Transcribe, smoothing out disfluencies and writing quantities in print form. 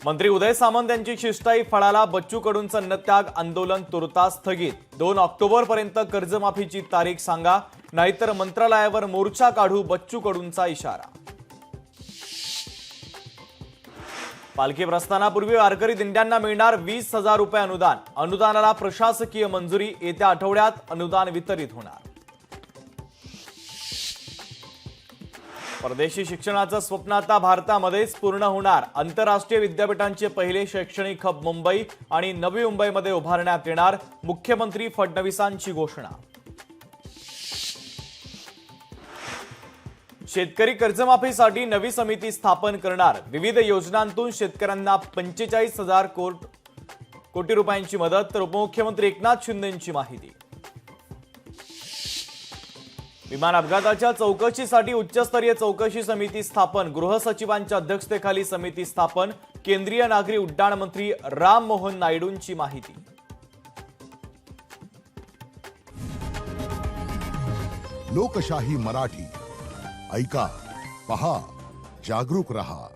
मंत्री उदय सामंत यांची शिष्टाई फळाला, बच्चू कडूंचं अन्नत्याग आंदोलन तुर्तास स्थगित। 2 ऑक्टोबर पर्यंत कर्जमाफीची तारीख सांगा, नाहीतर मंत्रालयावर मोर्चा काढू, बच्चू कडूंचा इशारा। पालखी प्रस्थानापूर्वी वारकरी दिंड्यांना मिळणार 20,000 रुपये अनुदान। अनुदानाला प्रशासकीय मंजुरी, येत्या आठवड्यात अनुदान वितरित होणार। परदेशी शिक्षणाचं स्वप्न आता भारतामध्येच पूर्ण होणार। आंतरराष्ट्रीय विद्यापीठांचे पहिले शैक्षणिक हब मुंबई आणि नवी मुंबईमध्ये उभारण्यात येणार, मुख्यमंत्री फडणवीसांची घोषणा। शेतकरी कर्जमाफीसाठी नवी समिती स्थापन करणार, विविध योजनांतून शेतकऱ्यांना 45,000 कोटी रुपयांची मदत, तर उपमुख्यमंत्री एकनाथ शिंदेंची माहिती। विमान अपघाताच्या चौकशीसाठी उच्चस्तरीय चौकशी समिती स्थापन, गृहसचिवांच्या अध्यक्षतेखाली समिती स्थापन, केंद्रीय नागरी उड्डाण मंत्री राम मोहन नायडूंची माहिती। लोकशाही मराठी ऐका, पहा, जागरूक रहा।